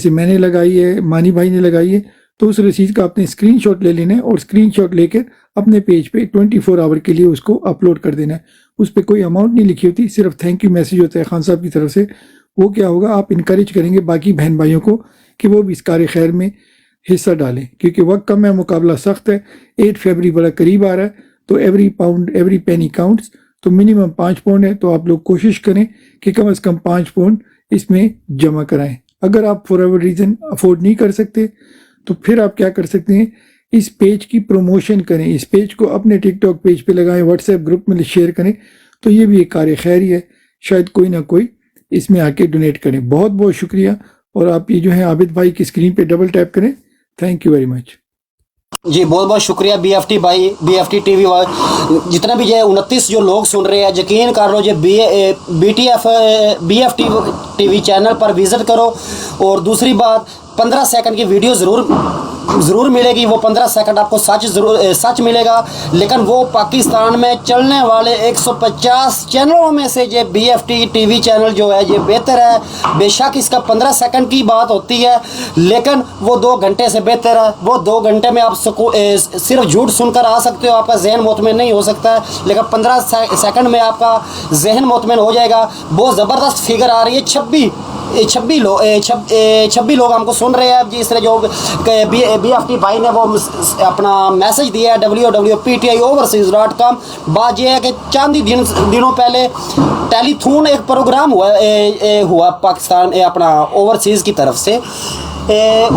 جیسے میں نے لگائی ہے، مانی بھائی نے لگائی ہے، تو اس رسید کا آپ نے اسکرین شاٹ لے لینا ہے اور اسکرین شاٹ لے کر اپنے پیج پہ 24 آور کے لیے اس کو اپلوڈ کر دینا ہے۔ اس پہ کوئی اماؤنٹ نہیں لکھی ہوتی، صرف تھینک یو میسیج ہوتا ہے خان صاحب کی طرف سے۔ وہ کیا ہوگا، آپ انکریج کریں گے باقی بہن بھائیوں کو کہ وہ بھی اس کار خیر میں حصہ ڈالیں، کیونکہ وقت کم ہے، مقابلہ سخت ہے، 8 فیبری بڑا قریب آ رہا ہے، تو ایوری پاؤنڈ ایوری پینی کاؤنٹس۔ تو منیمم 5 پاؤنڈ ہے، تو آپ لوگ کوشش کریں کہ کم از کم 5 پاؤنڈ اس میں جمع کرائیں۔ اگر آپ فار ایور ریزن افورڈ نہیں کر سکتے تو پھر آپ کیا کر سکتے ہیں، اس پیج کی پروموشن کریں، اس پیج کو اپنے ٹک ٹاک پیج پہ لگائیں، واٹس ایپ گروپ میں شیئر کریں، تو یہ بھی ایک کار خیر ہی ہے، شاید کوئی نہ کوئی اس میں آ کے ڈونیٹ کریں۔ بہت بہت شکریہ، اور آپ یہ جو ہے عابد بھائی کی اسکرین پہ ڈبل ٹیپ کریں۔ Thank you very much. جی بہت بہت شکریہ بی ایف ٹی بھائی، B F T T V جتنا بھی جو 29 جو لوگ سن رہے ہیں، یقین کر لو جو B F T V channel پر وزٹ کرو، اور دوسری بات 15 سیکنڈ کی ویڈیو ضرور ملے گی، وہ 15 سیکنڈ آپ کو سچ ملے گا، لیکن وہ پاکستان میں چلنے والے 150 چینلوں میں سے یہ B F T V channel جو ہے یہ بہتر ہے۔ بے شک اس کا 15 سیکنڈ کی بات ہوتی ہے، لیکن وہ 2 گھنٹے سے بہتر ہے۔ وہ 2 گھنٹے میں آپ صرف جھوٹ سن کر آ سکتے ہو، آپ کا ذہن مطمئن نہیں ہو سکتا ہے، لیکن 15 سیکنڈ میں آپ کا ذہن مطمئن ہو جائے گا۔ بہت زبردست فگر آ رہی ہے، 26 لوگ ہم کو سن رہے ہیں۔ جس طرح جو بی ایف ٹی بھائی نے وہ اپنا میسج دیا ہے www.pti.overseas.com۔ بات یہ ہے کہ چند ہی دنوں پہلے ٹیلی تھون ایک پروگرام ہوا پاکستان اپنا اوورسیز کی طرف سے،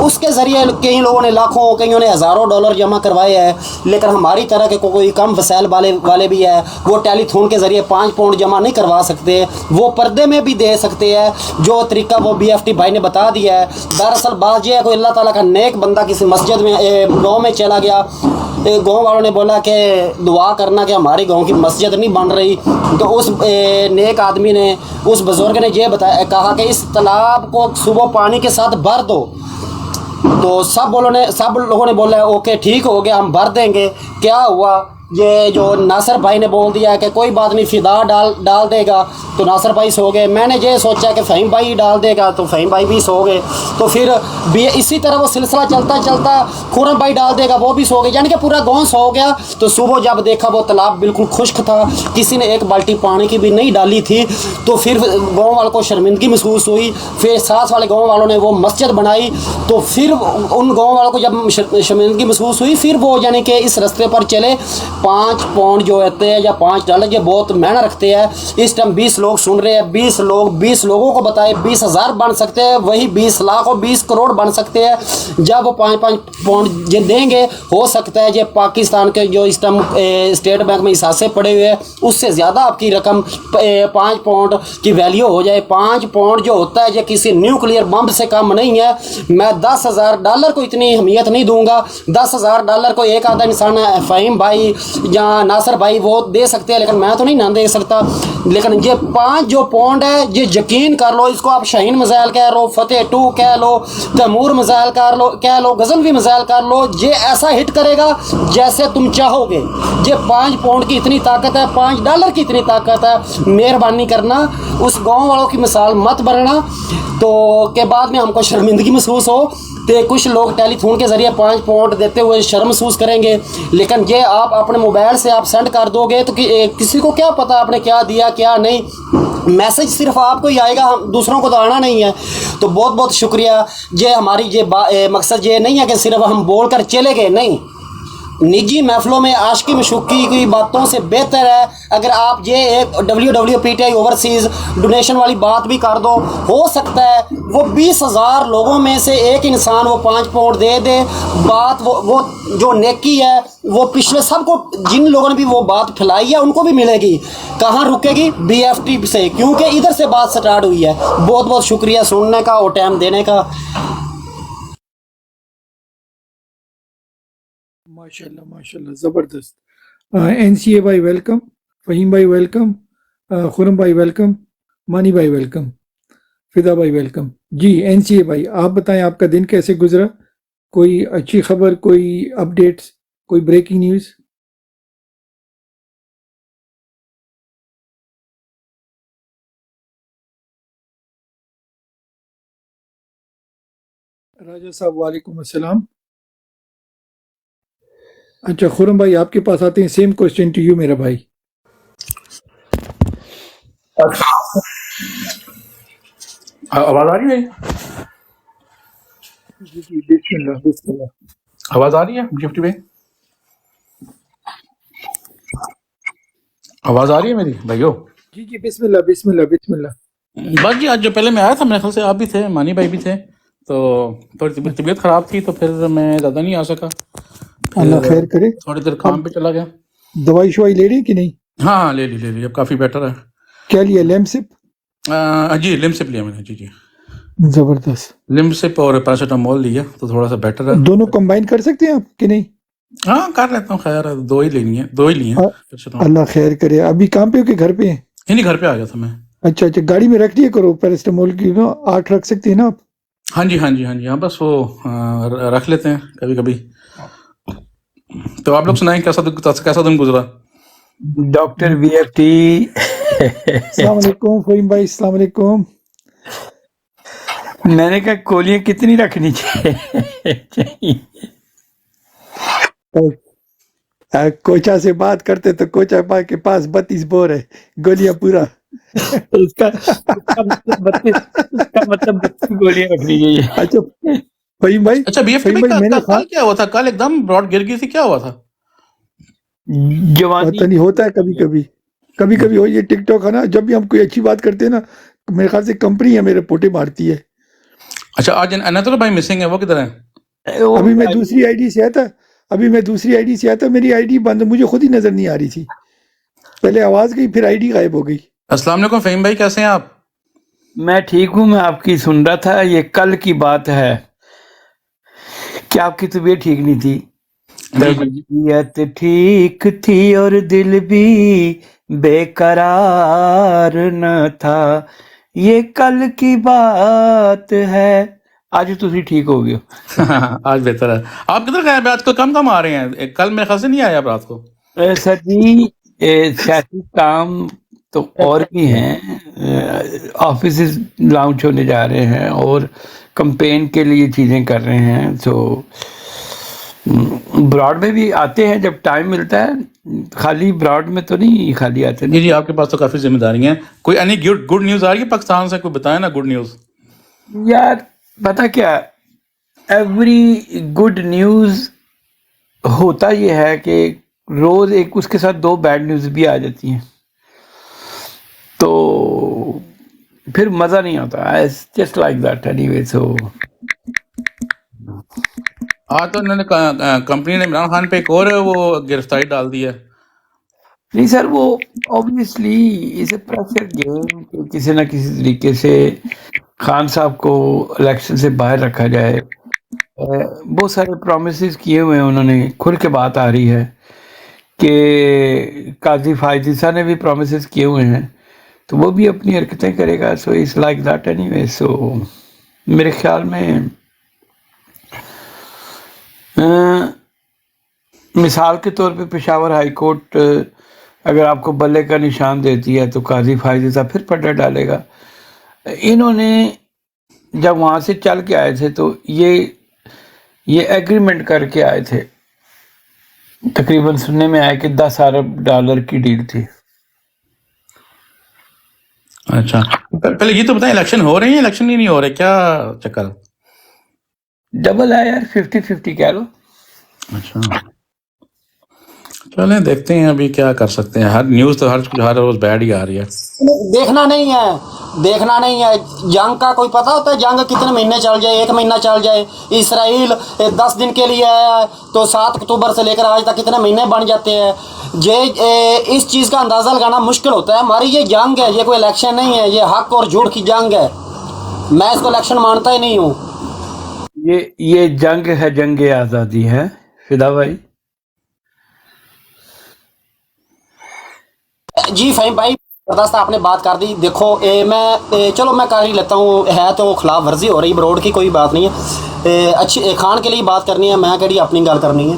اس کے ذریعے کئی لوگوں نے لاکھوں، کئیوں نے ہزاروں ڈالر جمع کروائے ہیں، لیکن ہماری طرح کے کوئی کم وسائل والے بھی ہے، وہ ٹیلی تھون کے ذریعے 5 پاؤنڈ جمع نہیں کروا سکتے، وہ پردے میں بھی دے سکتے ہیں، جو طریقہ وہ بی ایف ٹی بھائی نے بتا دیا ہے۔ دراصل بات یہ ہے، کوئی اللہ تعالیٰ کا نیک بندہ کسی مسجد میں گاؤں میں چلا گیا، گاؤں والوں نے بولا کہ دعا کرنا کہ ہماری گاؤں کی مسجد نہیں بن رہی، تو اس نیک آدمی نے، اس بزرگ نے یہ کہا کہ اس تالاب کو صبح پانی کے ساتھ بھر دو، تو سب لوگوں نے بولا اوکے ٹھیک ہو گیا، ہم بھر دیں گے۔ کیا ہوا، یہ جو ناصر بھائی نے بول دیا کہ کوئی بات نہیں فدا ڈال دے گا، تو ناصر بھائی سو گئے۔ میں نے یہ سوچا کہ فہیم بھائی ڈال دے گا، تو فہیم بھائی بھی سو گئے، تو پھر اسی طرح وہ سلسلہ چلتا خورم بھائی ڈال دے گا، وہ بھی سو گئے، یعنی کہ پورا گاؤں سو گیا۔ تو صبح جب دیکھا وہ تالاب بالکل خشک تھا، کسی نے ایک بالٹی پانی کی بھی نہیں ڈالی تھی، تو پھر گاؤں والوں کو شرمندگی محسوس ہوئی۔ پھر ساتھ والے گاؤں والوں نے وہ مسجد بنائی، تو پھر ان گاؤں والوں کو جب شرمندگی محسوس ہوئی، پھر وہ یعنی کہ اس رستے پر چلے۔ 5 پاؤنڈ جو ہوتے ہیں یا 5 ڈالر، یہ بہت مہنگا رکھتے ہیں۔ اس ٹائم 20 لوگ سن رہے ہیں، 20 لوگوں کو بتائے 20,000 بن سکتے ہیں، وہی 20 لاکھ اور 20 کروڑ بن سکتے ہیں جب وہ 5 پاؤنڈ دیں گے۔ ہو سکتا ہے یہ پاکستان کے جو اس ٹائم اسٹیٹ بینک میں اثاثے پڑے ہوئے ہیں، اس سے زیادہ آپ کی رقم 5 پاؤنڈ کی ویلیو ہو جائے۔ 5 پاؤنڈ جو ہوتا ہے یہ کسی نیوکلیئر بم سے کم نہیں ہے۔ میں $10,000 کو اتنی اہمیت نہیں دوں گا۔ $10,000 کو ایک آدھا انسان، فہیم بھائی یا ناصر بھائی وہ دے سکتے ہیں، لیکن میں تو نہیں نہ دے سکتا۔ لیکن یہ 5 جو پاؤنڈ ہے، یہ یقین کر لو، اس کو آپ شاہین میزائل کہہ لو، فتح 2 کہہ لو، تیمور میزائل کہہ لو، غزنوی میزائل کہہ لو، یہ ایسا ہٹ کرے گا جیسے تم چاہو گے۔ یہ 5 پاؤنڈ کی اتنی طاقت ہے، $5 کی اتنی طاقت ہے۔ مہربانی کرنا اس گاؤں والوں کی مثال مت بننا، تو کہ بعد میں ہم کو شرمندگی محسوس ہو۔ تو کچھ لوگ ٹیلی فون کے ذریعے 5 پاؤنڈ دیتے ہوئے شرم محسوس کریں گے، لیکن یہ آپ اپنے موبائل سے آپ سینڈ کر دو گے تو کسی کو کیا پتا آپ نے کیا دیا کیا نہیں، میسج صرف آپ کو ہی آئے گا، دوسروں کو تو آنا نہیں ہے۔ تو بہت بہت شکریہ۔ یہ ہماری مقصد یہ نہیں ہے کہ صرف ہم بول کر چلے گئے، نہیں، نجی محفلوں میں عاشقی مشوقی کی باتوں سے بہتر ہے اگر آپ یہ ایک WWPTI اوورسیز ڈونیشن والی بات بھی کر دو۔ ہو سکتا ہے وہ 20,000 لوگوں میں سے ایک انسان وہ 5 پاؤنڈ دے دے، بات وہ جو نیکی ہے وہ پچھلے سب کو، جن لوگوں نے بھی وہ بات پھیلائی ہے ان کو بھی ملے گی۔ کہاں رکے گی؟ BFT سے، کیونکہ ادھر سے بات سٹارٹ ہوئی ہے۔ بہت بہت شکریہ سننے کا اور ٹائم دینے کا۔ ماشاءاللہ ماشاءاللہ، زبردست۔ NCA بھائی ویلکم، فہیم بھائی ویلکم، خرم بھائی ویلکم، مانی بھائی ویلکم، فدا بھائی ویلکم۔ جی NCA بھائی آپ بتائیں آپ کا دن کیسے گزرا؟ کوئی اچھی خبر، کوئی اپڈیٹس، کوئی بریکنگ نیوز؟ راجہ صاحب وعلیکم السلام. اچھا خرم بھائی آپ کے پاس آتے ہیں. سیم کوشچن ٹو یو میرا بھائی. آواز آ رہی ہے؟ جی جی بسم اللہ بسم اللہ. آواز آ رہی ہے گفٹ میں؟ آواز آ رہی ہے میری بھائیو؟ جی جی بسم اللہ بسم اللہ بسم اللہ. بس جی آج جو پہلے میں آیا تھا میرے خیال سے آپ بھی تھے، مانی بھائی بھی تھے، تو تھوڑی طبیعت خراب تھی تو پھر میں زیادہ نہیں آ سکا. اللہ پھر خیر کرے. تھوڑی دیر اب کام پہ چلا گیا. دوائی شوائی لے رہی کہ نہیں؟ ہاں ہاں لے لی اب کافی بیٹر ہے. کیا لیا؟ لیمسپ؟ جی لمسپ لیا میں نے. جی جی زبردست. لمسپ اور پیراسیٹامول لیا تو تھوڑا سا بیٹر ہے. دونوں کمبائن کر سکتے ہیں آپ کہ نہیں؟ ہاں کر لیتا ہوں، خیر ہے، دو ہی لینی ہے، دو ہی لی ہیں پیراسیٹامول. اللہ خیر کرے. ابھی کام پہ ہو کہ گھر پہ ہیں؟ نہیں گھر پہ آ گیا تھا میں. اچھا اچھا گاڑی میں رکھ دیا کرو پیراسٹامول کی نا، 8 رکھ سکتے ہیں نا آپ؟ ہاں جی ہاں جی ہاں جی ہاں بس وہ رکھ لیتے ہیں کبھی کبھی. تو آپ لوگ سنائیں کیسا دن گزرا؟ ڈاکٹر وی ایف ٹی. السلام علیکم فہیم بھائی. السلام علیکم. میں نے کہا گولیاں کتنی رکھنی چاہیے؟ کوچا سے بات کرتے تو کوچا پا کے پاس 32 بور ہے، گولیاں پورا. اس کا مطلب 32 گولیاں رکھنی چاہیے. اچھا فہیم بھائی، اچھا بی ایف فہیم بھائی میں نے کل کیا ہوا تھا؟ کل ایک دم براڈ گر گئی تھی، کیا ہوا تھا؟ جوانی پتہ نہیں، ہوتا ہے کبھی کبھی، کبھی کبھی ہو. یہ ٹک ٹاک ہے نا، جب بھی ہم کوئی اچھی بات کرتے ہیں نا، میرے خیال سے کمپنی ہے میرے پوٹے مارتی ہے. اچھا آج انیتر بھائی مسنگ ہے، وہ کدھر ہیں؟ ابھی میں دوسری آئی ڈی سے آیا تھا، میری آئی ڈی بند، مجھے خود ہی نظر نہیں آ رہی تھی. پہلے آواز گئی پھر آئی ڈی غائب ہو گئی. السلام علیکم فہیم بھائی، کیسے ہیں آپ؟ میں ٹھیک ہوں. میں آپ کی سن رہا تھا. یہ کل کی بات ہے کہ آپ کی طبیعت ٹھیک نہیں تھی. طبیعت ٹھیک تھی اور دل بھی بے قرار نہ تھا، یہ کل کی بات ہے. آج تسی ٹھیک ہو گئے ہو. آج بہتر ہے. آپ کدھر گئے آج کل؟ کم آ رہے ہیں. کل میرے خیال سے نہیں آیا آپ رات کو. سر جی سیاسی کام تو اور بھی ہیں. آفیسز لانچ ہونے جا رہے ہیں اور کمپین کے لیے چیزیں کر رہے ہیں. تو براڈ میں بھی آتے ہیں جب ٹائم ملتا ہے. خالی براڈ میں تو نہیں خالی آتے نا. جی آپ کے پاس تو کافی ذمہ داری ہیں. کوئی اینی گڈ نیوز آ رہی ہے پاکستان سے؟ کوئی بتائیں نا گڈ نیوز. یار پتہ کیا، ایوری گڈ نیوز ہوتا یہ ہے کہ روز ایک اس کے ساتھ 2 بیڈ نیوز بھی آ جاتی ہیں، تو پھر مزہ نہیں آتا. Just like that anyway. So آج تو انہوں نے کمپنی نے عمران خان پہ ایک اور وہ گرفتاری ڈال دی ہے. نہیں سر، وہ obviously is a pressure game کہ کسی نہ کسی طریقے سے خان صاحب کو الیکشن سے باہر رکھا جائے. بہت سارے پرومسز کیے ہوئے ہیں انہوں نے. کھل کے بات آ رہی ہے کہ قاضی فائزہ نے بھی پرومسز کیے ہوئے ہیں، تو وہ بھی اپنی حرکتیں کرے گا. So it's like that anyway. So میرے خیال میں مثال کے طور پہ پشاور ہائی کورٹ اگر آپ کو بلے کا نشان دیتی ہے تو قاضی فائزہ پھر پٹا ڈالے گا. انہوں نے جب وہاں سے چل کے آئے تھے تو یہ ایگریمنٹ کر کے آئے تھے. تقریباً سننے میں آیا کہ $10 ارب کی ڈیل تھی. اچھا پہلے یہ تو بتائیں، الیکشن ہو رہے ہیں الیکشن ہی نہیں ہو رہے، کیا چکر؟ ڈبل ہے یار، 50-50 کہہ لو. اچھا چلیں دیکھتے ہیں ابھی کیا کر سکتے ہیں. ہر نیوز تو ہر روز بیڈ ہی آ رہی ہے. دیکھنا نہیں ہے. جنگ کا کوئی پتہ ہوتا ہے جنگ کتنے مہینے چل جائے؟ 1 مہینہ چل جائے. اسرائیل 10 دن کے لیے آیا ہے تو 7 اکتوبر سے لے کر آج تک کتنے مہینے بن جاتے ہیں. اس چیز کا اندازہ لگانا مشکل ہوتا ہے. ہماری یہ جنگ ہے، یہ کوئی الیکشن نہیں ہے. یہ حق اور جھوٹ کی جنگ ہے. میں اس کو الیکشن مانتا ہی نہیں ہوں. یہ جنگ ہے، جنگ آزادی ہے. فدا بھائی جی فہیم بھائی زبردست آپ نے بات کر دی. دیکھو چلو میں کر ہی لیتا ہوں. ہے تو خلاف ورزی ہو رہی، بروڈ کی کوئی بات نہیں ہے. اچھی خان کے لیے بات کرنی ہے، میں کہڑی اپنی گل کرنی ہے.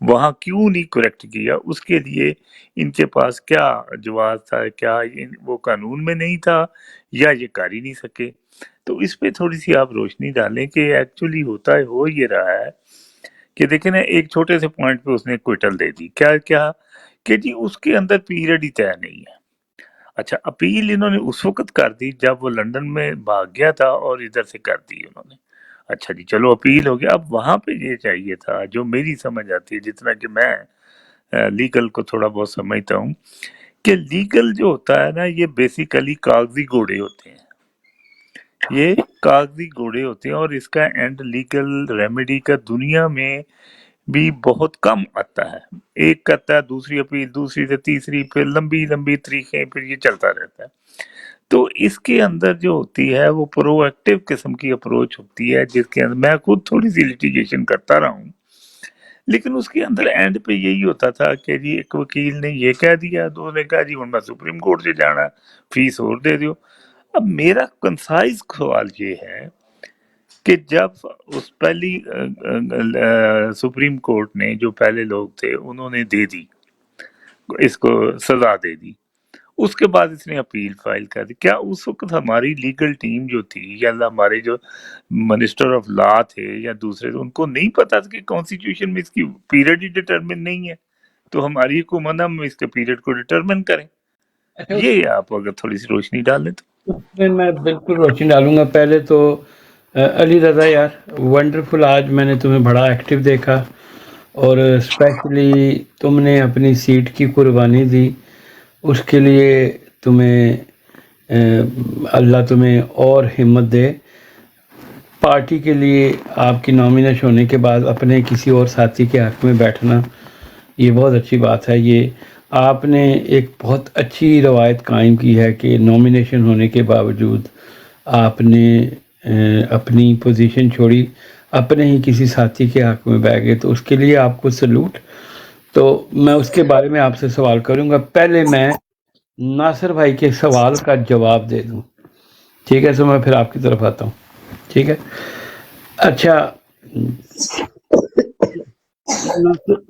وہاں کیوں نہیں کریکٹ کیا، اس کے لیے ان کے پاس کیا جواز تھا، کیا وہ قانون میں نہیں تھا یا یہ کر ہی نہیں سکے؟ تو اس پہ تھوڑی سی آپ روشنی ڈالیں کہ ایکچولی ہوتا ہے، ہو یہ رہا ہے کہ دیکھیں نا، ایک چھوٹے سے پوائنٹ پہ اس نے کوئٹل دے دی، کیا کہ جی اس کے اندر پیریڈ ہی طے نہیں ہے۔ اچھا، اپیل انہوں نے اس وقت کر دی جب وہ لندن میں بھاگ گیا تھا اور ادھر سے کر دی انہوں نے۔ اچھا جی چلو اپیل ہو گیا، اب وہاں پہ یہ چاہیے تھا، جو میری سمجھ آتی ہے جتنا کہ میں لیگل کو تھوڑا بہت سمجھتا ہوں، کہ لیگل جو ہوتا ہے نا یہ بیسیکلی کاغذی گھوڑے ہوتے ہیں، یہ کاغذی گھوڑے ہوتے ہیں، اور اس کا اینڈ لیگل ریمیڈی کا دنیا میں بھی بہت کم آتا ہے۔ ایک کرتا ہے، دوسری اپیل، دوسری سے تیسری، پھر لمبی لمبی طریقیں، پھر یہ چلتا رہتا ہے۔ تو اس کے اندر جو ہوتی ہے وہ پرو ایکٹیو قسم کی اپروچ ہوتی ہے، جس کے اندر میں خود تھوڑی سی لیٹیگیشن کرتا رہا ہوں، لیکن اس کے اندر اینڈ پہ یہی ہوتا تھا کہ جی ایک وکیل نے یہ کہہ دیا، دو نے کہا جی ہوں میں سپریم کورٹ سے جانا ہے، فیس اور دے دیو۔ اب میرا کنسائز سوال یہ ہے کہ جب اس پہلی سپریم کورٹ نے، جو پہلے لوگ تھے انہوں نے دے دی، اس کو سزا دے دی، اس کے بعد اس نے اپیل فائل کر دی، کیا اس وقت ہماری لیگل ٹیم جو تھی یا ہمارے جو منسٹر آف لا تھے یا دوسرے، ان کو نہیں پتا تھا کہ کانسٹیٹیوشن میں اس کی پیریڈ ہی ڈٹرمن نہیں ہے، تو ہماری حکومت ہم اس کے پیریڈ کو ڈٹرمن کریں؟ اچھا، یہ آپ اگر تھوڑی سی روشنی ڈال دیں تو۔ اس میں میں بالکل روشنی ڈالوں گا۔ پہلے تو علی رضا یار، ونڈرفل، آج میں نے تمہیں بڑا ایکٹیو دیکھا، اور اسپیشلی تم نے اپنی سیٹ کی قربانی دی، اس کے لیے تمہیں اللہ تمہیں اور ہمت دے۔ پارٹی کے لیے آپ کی نامینیشن ہونے کے بعد اپنے کسی اور ساتھی کے حق میں بیٹھنا، یہ بہت اچھی بات ہے۔ یہ آپ نے ایک بہت اچھی روایت قائم کی ہے کہ نامینیشن ہونے کے باوجود آپ نے اپنی پوزیشن چھوڑی، اپنے ہی کسی ساتھی کے حق میں بیٹھ گئے، تو اس کے لیے آپ کو سلوٹ۔ تو میں اس کے بارے میں آپ سے سوال کروں گا، پہلے میں ناصر بھائی کے سوال کا جواب دے دوں، ٹھیک ہے؟ تو میں پھر آپ کی طرف آتا ہوں، ٹھیک ہے؟ اچھا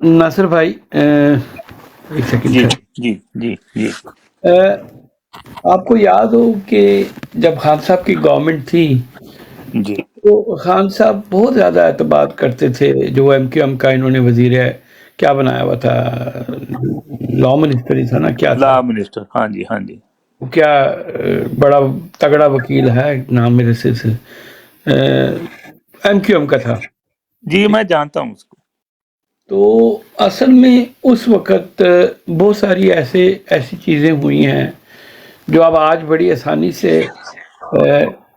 ناصر بھائی، ایک سیکنڈ جی سر، جی جی جی آپ کو یاد ہو کہ جب خان صاحب کی گورنمنٹ تھی جی تو خان صاحب بہت زیادہ اعتماد کرتے تھے، جو ایم کیو ایم کا انہوں نے وزیر کیا بنایا ہوا تھا، لا منسٹر ہی تھا نا، کیا تھا لا منسٹر، ہاں جی ہاں جی، وہ، کیا بڑا تگڑا وکیل ہے، نام میرے سے ایم کیو ایم کا تھا۔ جی میں جانتا ہوں اس کو۔ تو اصل میں اس وقت بہت ساری ایسی چیزیں ہوئی ہیں جو اب آج بڑی آسانی سے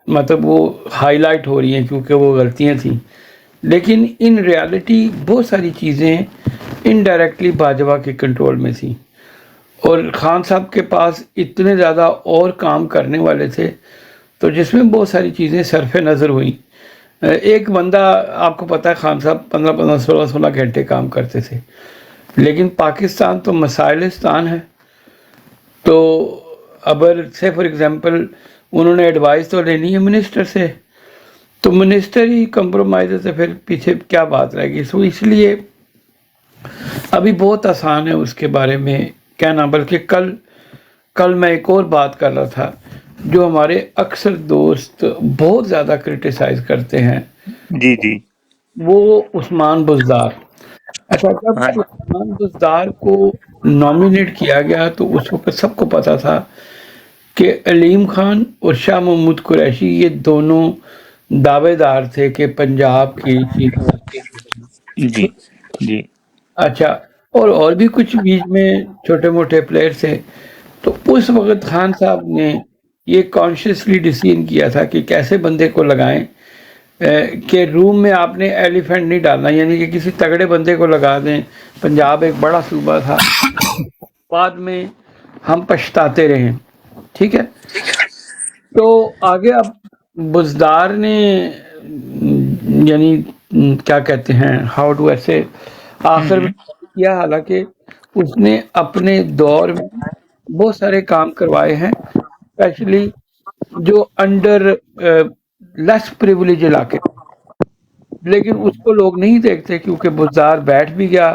مطلب وہ ہائی لائٹ ہو رہی ہیں کیونکہ وہ غلطیاں تھیں، لیکن ان ریالٹی بہت ساری چیزیں انڈائریکٹلی باجوہ کے کنٹرول میں تھیں، اور خان صاحب کے پاس اتنے زیادہ اور کام کرنے والے تھے، تو جس میں بہت ساری چیزیں صرف نظر ہوئیں۔ ایک بندہ، آپ کو پتہ ہے خان صاحب 15 16 گھنٹے کام کرتے تھے، لیکن پاکستان تو مسائلستان ہے، تو اگر سے فار ایگزامپل انہوں نے ایڈوائس تو لینی ہے منسٹر سے، تو منسٹر ہی کمپرومائز ہے، تو پھر پیچھے کیا بات رہے گی؟ سو اس لیے ابھی بہت آسان ہے اس کے بارے میں کہنا، بلکہ کل میں ایک اور بات کر رہا تھا جو ہمارے اکثر دوست بہت زیادہ کرٹیسائز کرتے ہیں، جی جی وہ عثمان بزدار۔ اچھا، ہاں جب عثمان بزدار کو نامینیٹ کیا گیا تو اس وقت سب کو پتا تھا کہ علیم خان اور شاہ محمود قریشی یہ دونوں دعوے دار تھے کہ پنجاب کی چیف جی جی اچھا، اور بھی کچھ بیچ میں چھوٹے موٹے پلیئر تھے، تو اس وقت خان صاحب نے یہ کانشیسلی ڈیسیژن کیا تھا کہ کیسے بندے کو لگائیں کہ روم میں آپ نے ایلیفینٹ نہیں ڈالنا، یعنی کہ کسی تگڑے بندے کو لگا دیں۔ پنجاب ایک بڑا صوبہ تھا، بعد میں ہم پچھتاتے رہے، ٹھیک ہے؟ تو آگے اب بزدار نے یعنی کیا کہتے ہیں، ہاؤ ڈو ایسے، آخر میں کیا، حالانکہ اس نے اپنے دور میں بہت سارے کام کروائے ہیں، اسپیشلی جو انڈر لیس پریولیج علاقے، لیکن اس کو لوگ نہیں دیکھتے کیونکہ بزدار بیٹھ بھی گیا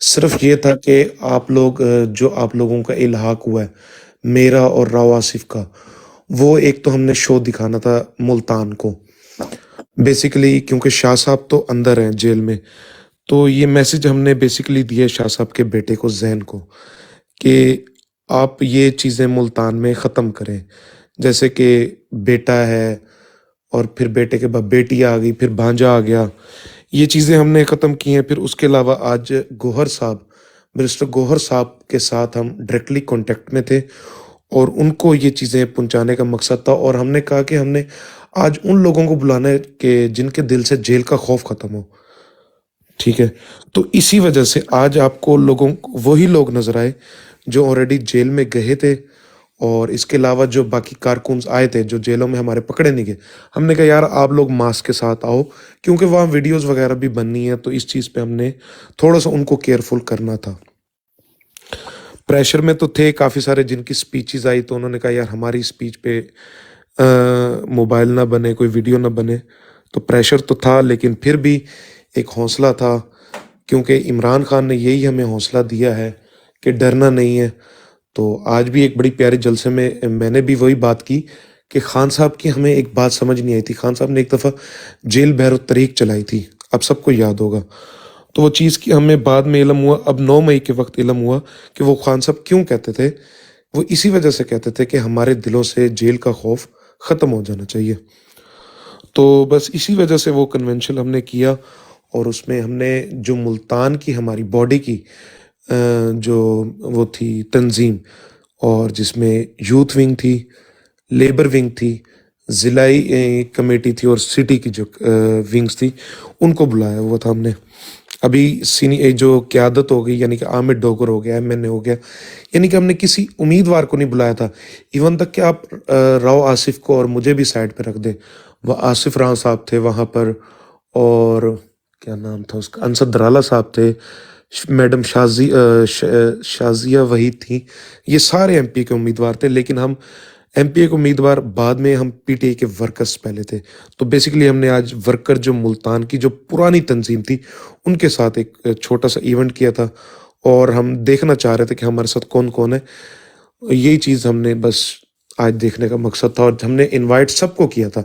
صرف یہ تھا کہ آپ لوگ جو آپ لوگوں کا الحاق ہوا ہے میرا اور راؤ آصف کا، وہ ایک تو ہم نے شو دکھانا تھا ملتان کو بیسیکلی، کیونکہ شاہ صاحب تو اندر ہیں جیل میں، تو یہ میسج ہم نے بیسیکلی دیا شاہ صاحب کے بیٹے کو، ذہن کو، کہ آپ یہ چیزیں ملتان میں ختم کریں، جیسے کہ بیٹا ہے اور پھر بیٹے کے بعد بیٹی آ گئی، پھر بھانجا آ گیا، یہ چیزیں ہم نے ختم کی ہیں۔ پھر اس کے علاوہ آج گوہر صاحب، برسٹر گوہر صاحب کے ساتھ ہم ڈائریکٹلی کانٹیکٹ میں تھے اور ان کو یہ چیزیں پہنچانے کا مقصد تھا، اور ہم نے کہا کہ ہم نے آج ان لوگوں کو بلانا ہے کہ جن کے دل سے جیل کا خوف ختم ہو، ٹھیک ہے؟ تو اسی وجہ سے آج آپ کو وہی لوگ نظر آئے جو آلریڈی جیل میں گئے تھے، اور اس کے علاوہ جو باقی کارکنز آئے تھے جو جیلوں میں ہمارے پکڑے نہیں گئے، ہم نے کہا یار آپ لوگ ماسک کے ساتھ آؤ، کیونکہ وہاں ویڈیوز وغیرہ بھی بننی ہے، تو اس چیز پہ ہم نے تھوڑا سا ان کو کیئرفل کرنا تھا۔ پریشر میں تو تھے کافی سارے، جن کی سپیچز آئی تو انہوں نے کہا یار ہماری سپیچ پہ موبائل نہ بنے، کوئی ویڈیو نہ بنے، تو پریشر تو تھا، لیکن پھر بھی ایک حوصلہ تھا، کیونکہ عمران خان نے یہی ہمیں حوصلہ دیا ہے کہ ڈرنا نہیں ہے۔ تو آج بھی ایک بڑی پیارے جلسے میں نے بھی وہی بات کی کہ خان صاحب کی ہمیں ایک بات سمجھ نہیں آئی تھی۔ خان صاحب نے ایک دفعہ جیل بحر الطریق چلائی تھی، اب سب کو یاد ہوگا، تو وہ چیز کی ہمیں بعد میں علم ہوا، اب 9 مئی کے وقت علم ہوا کہ وہ خان صاحب کیوں کہتے تھے۔ وہ اسی وجہ سے کہتے تھے کہ ہمارے دلوں سے جیل کا خوف ختم ہو جانا چاہیے۔ تو بس اسی وجہ سے وہ کنونشن ہم نے کیا، اور اس میں ہم نے جو ملتان کی ہماری باڈی کی جو وہ تھی تنظیم، اور جس میں یوتھ ونگ تھی، لیبر ونگ تھی، ضلعی کمیٹی تھی، اور سٹی کی جو ونگز تھی، ان کو بلایا ہوا تھا ہم نے۔ ابھی جو قیادت ہو گئی، یعنی کہ عامر ڈوگر ہو گیا، MNA ہو گیا، یعنی کہ ہم نے کسی امیدوار کو نہیں بلایا تھا، ایون تک کہ آپ راؤ آصف کو اور مجھے بھی سائڈ پہ رکھ دیں، وہ آصف راؤ صاحب تھے وہاں پر، اور کیا نام تھا اس کا، انصر درالا صاحب تھے، میڈم شازیہ وحید تھیں، یہ سارے MP کے امیدوار تھے، لیکن ہم MP کے امیدوار بعد میں، ہم PTI کے ورکرز پہلے تھے۔ تو بیسیکلی ہم نے آج ورکر جو ملتان کی جو پرانی تنظیم تھی ان کے ساتھ ایک چھوٹا سا ایونٹ کیا تھا، اور ہم دیکھنا چاہ رہے تھے کہ ہمارے ساتھ کون کون ہے، یہی چیز ہم نے بس آج دیکھنے کا مقصد تھا، اور ہم نے انوائٹ سب کو کیا تھا،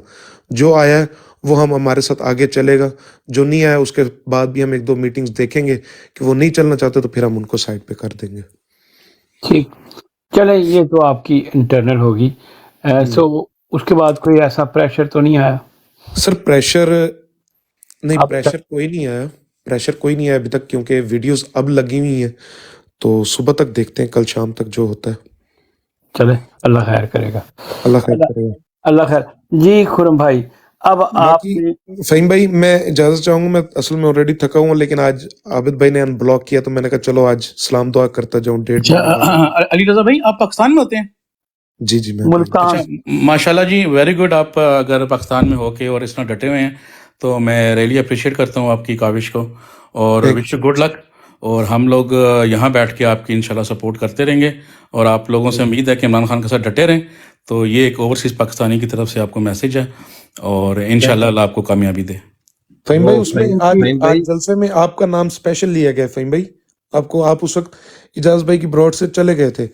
جو آیا ہے وہ ہمارے ساتھ آگے چلے گا، جو نہیں آیا اس کے بعد بھی ہم 1-2 میٹنگز دیکھیں گے کہ وہ نہیں چلنا چاہتے تو پھر ہم ان کو سائڈ پہ کر دیں گے۔ ٹھیک، چلیں یہ تو آپ کی انٹرنل ہوگی، سو اس کے بعد کوئی ایسا پریشر تو نہیں آیا؟ سر پریشر نہیں، اب پریشر کوئی نہیں آیا، پریشر کوئی نہیں آیا ابھی تک، کیونکہ ویڈیوز اب لگی ہوئی ہیں، تو صبح تک دیکھتے ہیں، کل شام تک جو ہوتا ہے۔ چلیں، اللہ خیر کرے گا، اللہ خیر اللہ کرے گا۔ اللہ خیر۔ جی خرم بھائی، اب آپ باقی فہیم بھائی میں اجازت چاہوں گا، میں اصل میں آلریڈی تھکا ہوں، لیکن آج عابد بھائی نے ان بلاک کیا تو میں نے کہا چلو آج سلام دعا کرتا جاؤں 1.5 مہینے بعد۔ علی رضا بھائی آپ پاکستان میں ہوتے ہیں؟ جی جی میں ملتان، ماشاءاللہ جی، ویری گڈ، آپ اگر پاکستان میں ہو کے اور اس طرح ڈٹے ہوئے ہیں تو میں ریلی اپریشیٹ کرتا ہوں آپ کی کاوش کو، اور وش یو گڈ لک، اور ہم لوگ یہاں بیٹھ کے آپ کی انشاءاللہ سپورٹ کرتے رہیں گے، اور آپ لوگوں سے امید ہے کہ عمران خان کے ساتھ ڈٹے رہیں، تو یہ ایک اوورسیز پاکستانی کی طرف سے آپ کو میسج ہے، اور انشاءاللہ اللہ آپ کو کامیابی دے۔ فہیم بھائی اس میں آج جلسے میں آپ کا نام اسپیشل لیا گیا فہیم بھائی، آپ اس وقت اجاز بھائی کی براڈ سے چلے گئے تھے،